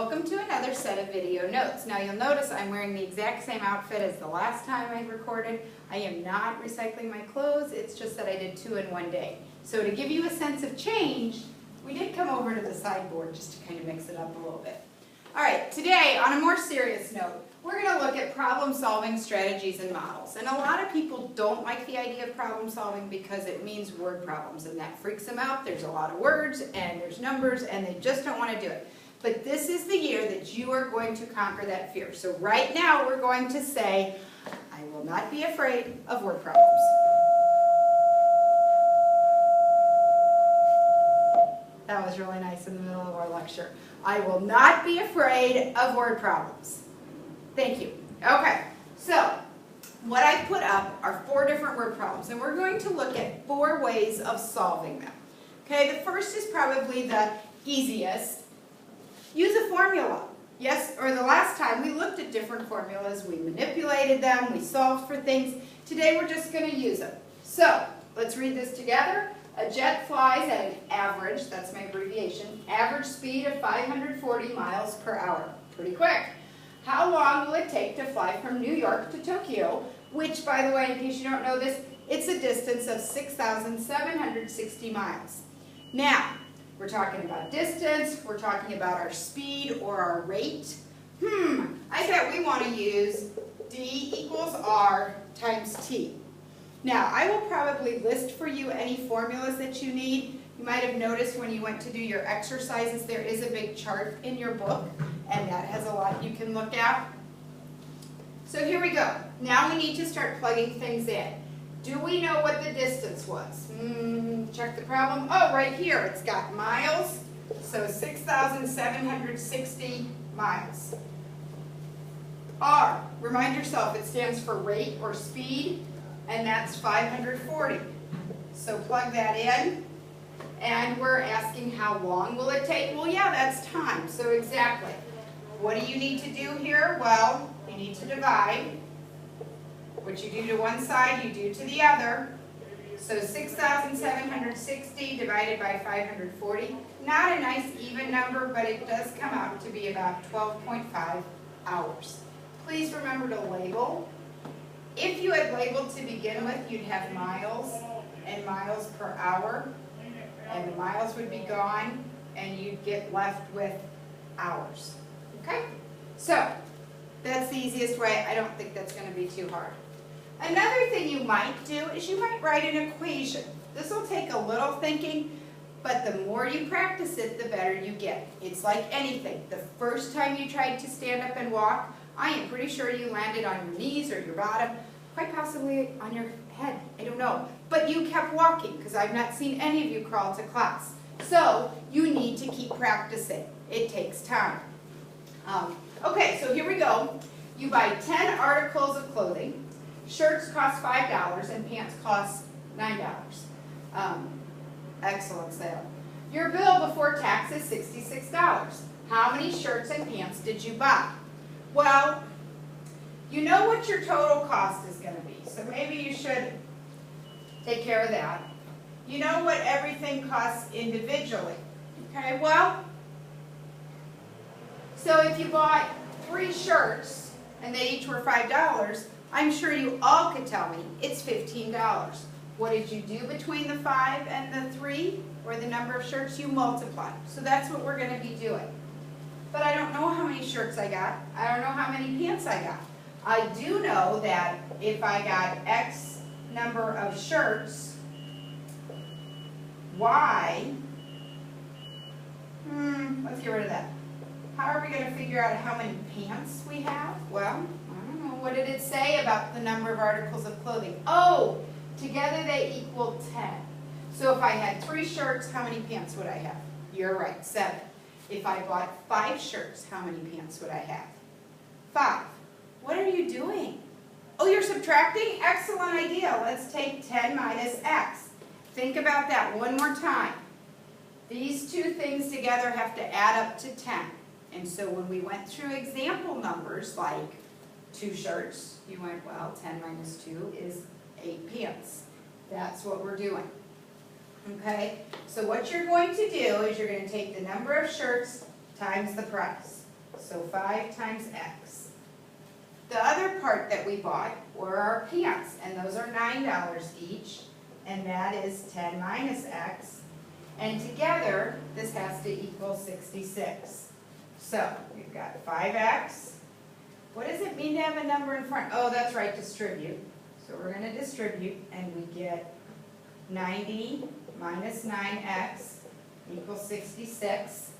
Welcome to another set of video notes. Now you'll notice I'm wearing the exact same outfit as the last time I recorded. I am not recycling my clothes, it's just that I did 2 in one day. So to give you a sense of change, we did come over to the sideboard just to kind of mix it up a little bit. Alright, today on a more serious note, we're going to look at problem-solving strategies and models. And a lot of people don't like the idea of problem-solving because it means word problems, and that freaks them out. There's a lot of words, and there's numbers, and they just don't want to do it. But this is the year that you are going to conquer that fear. So right now we're going to say, I will not be afraid of word problems. That was really nice in the middle of our lecture. I will not be afraid of word problems. Thank you. Okay, so what I put up are 4 different word problems, and we're going to look at 4 ways of solving them. Okay, the first is probably the easiest. Use a formula. Yes, or the last time we looked at different formulas, we manipulated them, we solved for things. Today we're just going to use them. So, let's read this together. A jet flies at an average, that's my abbreviation, average speed of 540 miles per hour. Pretty quick. How long will it take to fly from New York to Tokyo, which, by the way, in case you don't know this, it's a distance of 6,760 miles. Now, we're talking about distance, we're talking about our speed or our rate. I bet we want to use D equals R times T. Now, I will probably list for you any formulas that you need. You might have noticed when you went to do your exercises, there is a big chart in your book, and that has a lot you can look at. So here we go. Now we need to start plugging things in. Do we know what the distance was? Check the problem. Oh, right here. It's got miles, so 6,760 miles. R, remind yourself, it stands for rate or speed, and that's 540. So plug that in, and we're asking how long will it take? Well, yeah, that's time, so exactly. What do you need to do here? Well, you need to divide. What you do to one side, you do to the other. So 6,760 divided by 540. Not a nice even number, but it does come out to be about 12.5 hours. Please remember to label. If you had labeled to begin with, you'd have miles and miles per hour, and the miles would be gone, and you'd get left with hours. Okay? So, that's the easiest way. I don't think that's going to be too hard. Another thing you might do is you might write an equation. This will take a little thinking, but the more you practice it, the better you get. It's like anything. The first time you tried to stand up and walk, I am pretty sure you landed on your knees or your bottom, quite possibly on your head. I don't know. But you kept walking because I've not seen any of you crawl to class. So you need to keep practicing. It takes time. Okay, so here we go. You buy 10 articles of clothing. Shirts cost $5 and pants cost $9. Excellent sale. Your bill before tax is $66. How many shirts and pants did you buy? Well, you know what your total cost is going to be, so maybe you should take care of that. You know what everything costs individually. Okay, well, so if you bought 3 shirts and they each were $5, I'm sure you all could tell me it's $15. What did you do between the 5 and the 3, or the number of shirts? You multiply. So that's what we're going to be doing. But I don't know how many shirts I got. I don't know how many pants I got. I do know that if I got X number of shirts, Y, let's get rid of that. How are we going to figure out how many pants we have? Well, what did it say about the number of articles of clothing? Oh, together they equal 10. So if I had 3 shirts, how many pants would I have? You're right, 7. If I bought 5 shirts, how many pants would I have? 5. What are you doing? Oh, you're subtracting? Excellent idea. Let's take 10 minus X. Think about that one more time. These 2 things together have to add up to 10. And so when we went through example numbers like 2 shirts, you went, well, 10 minus 2 is 8 pants. That's what we're doing. Okay? So what you're going to do is you're going to take the number of shirts times the price. So 5 times x. The other part that we bought were our pants, and those are $9 each, and that is 10 minus x. And together, this has to equal 66. So we've got 5x. What does it mean to have a number in front? Oh, that's right, distribute. So we're going to distribute, and we get 90 minus 9x equals 66.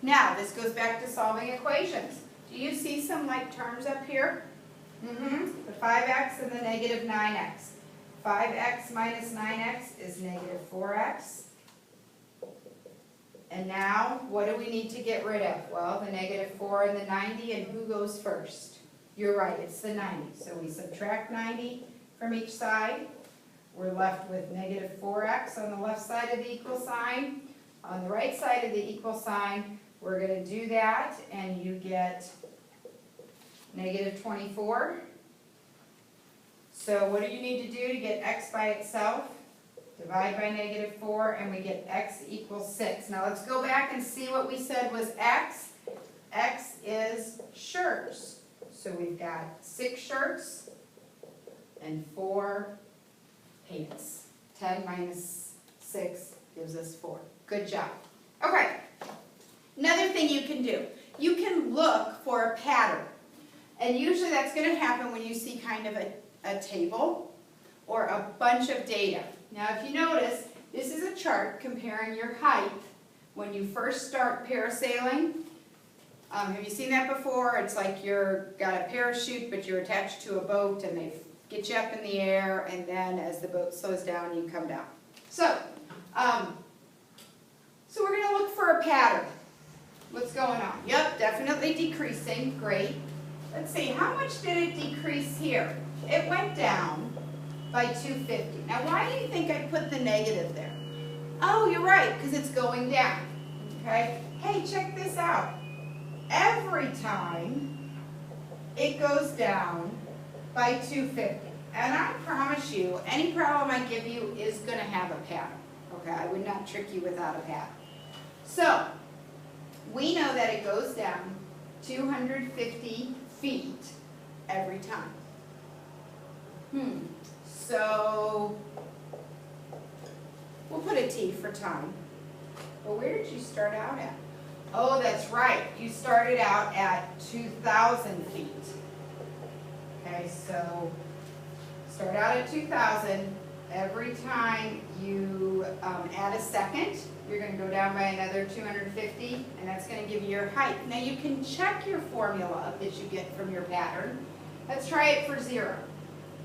Now, this goes back to solving equations. Do you see some like terms up here? The 5x and the negative 9x. 5x minus 9x is negative 4x. And now, what do we need to get rid of? Well, the negative 4 and the 90, and who goes first? You're right, it's the 90. So we subtract 90 from each side. We're left with negative 4x on the left side of the equal sign. On the right side of the equal sign, we're going to do that, and you get negative 24. So what do you need to do to get x by itself? Divide by negative 4, and we get x equals 6. Now let's go back and see what we said was x. X is shirts. So we've got 6 shirts and 4 pants. 10 minus 6 gives us 4. Good job. Okay. Another thing you can do. You can look for a pattern. And usually that's going to happen when you see kind of a table or a bunch of data. Now if you notice, this is a chart comparing your height when you first start parasailing. Have you seen that before? It's like you've got a parachute, but you're attached to a boat, and they get you up in the air, and then as the boat slows down, you come down. So we're going to look for a pattern. What's going on? Yep, definitely decreasing. Great. Let's see, how much did it decrease here? It went down by 250. Now, why do you think I put the negative there? Oh, you're right, because it's going down. Okay? Hey, check this out. Every time it goes down by 250. And I promise you, any problem I give you is going to have a pattern. Okay? I would not trick you without a pattern. So, we know that it goes down 250 feet every time. So, we'll put a T for time. But where did you start out at? Oh, that's right. You started out at 2,000 feet. Okay, so start out at 2,000. Every time you add a second, you're going to go down by another 250, and that's going to give you your height. Now you can check your formula that you get from your pattern. Let's try it for 0.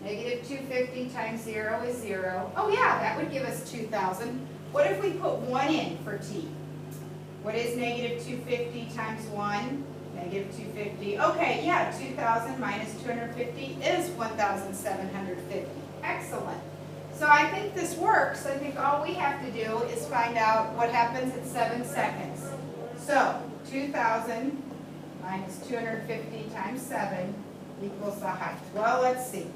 Negative 250 times 0 is 0. Oh yeah, that would give us 2,000. What if we put 1 in for t? What is negative 250 times 1? Negative 250. Okay, yeah, 2,000 minus 250 is 1,750. Excellent. So I think this works. I think all we have to do is find out what happens at 7 seconds. So 2,000 minus 250 times 7 equals the height. Well, let's see.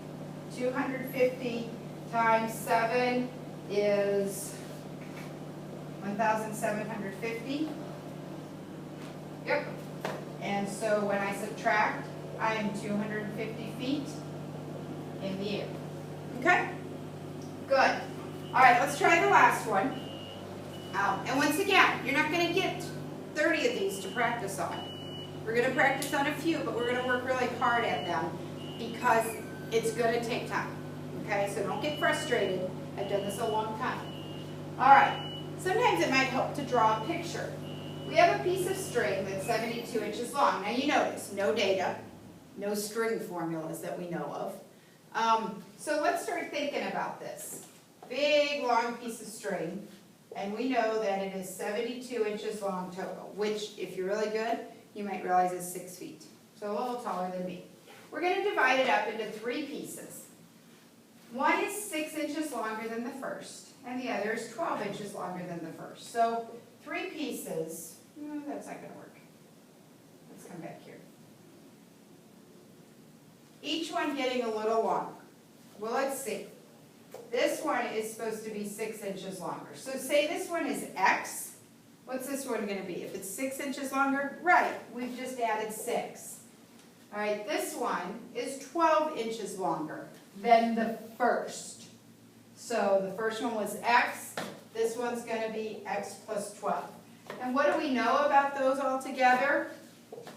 250 times 7 is 1,750. Yep. And so when I subtract, I am 250 feet in the air. Okay? Good. All right, let's try the last one. And once again, you're not going to get 30 of these to practice on. We're going to practice on a few, but we're going to work really hard at them because it's going to take time. Okay, so don't get frustrated. I've done this a long time. All right, sometimes it might help to draw a picture. We have a piece of string that's 72 inches long. Now you notice, no data, no string formulas that we know of. So let's start thinking about this. Big, long piece of string, and we know that it is 72 inches long total, which, if you're really good, you might realize is 6 feet. So a little taller than me. We're going to divide it up into 3 pieces. One is 6 inches longer than the first, and the other is 12 inches longer than the first. So 3 pieces, that's not going to work. Let's come back here. Each one getting a little longer. Well, let's see. This one is supposed to be 6 inches longer. So say this one is X, What's this one gonna be? If it's 6 inches longer, right, we've just added 6. All right, this one is 12 inches longer than the first. So the first one was X, this one's gonna be X plus 12. And what do we know about those all together?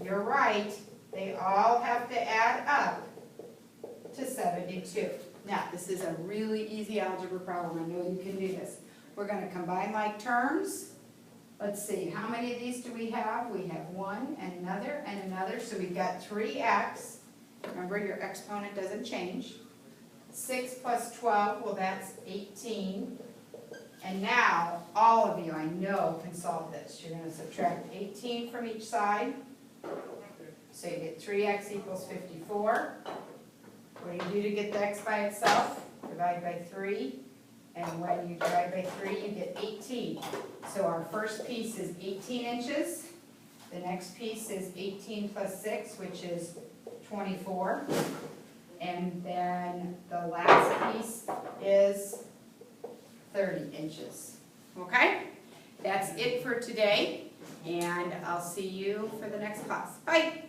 You're right, they all have to add up to 72. Now, this is a really easy algebra problem, I know you can do this. We're gonna combine like terms. Let's see, how many of these do we have? We have one and another, so we've got 3x. Remember, your exponent doesn't change. 6 plus 12, well, that's 18. And now, all of you, I know, can solve this. You're going to subtract 18 from each side. So you get 3x equals 54. What do you do to get the x by itself? Divide by 3. And when you divide by 3, you get 18. So our first piece is 18 inches. The next piece is 18 plus 6, which is 24. And then the last piece is 30 inches. Okay? That's it for today, and I'll see you for the next class. Bye.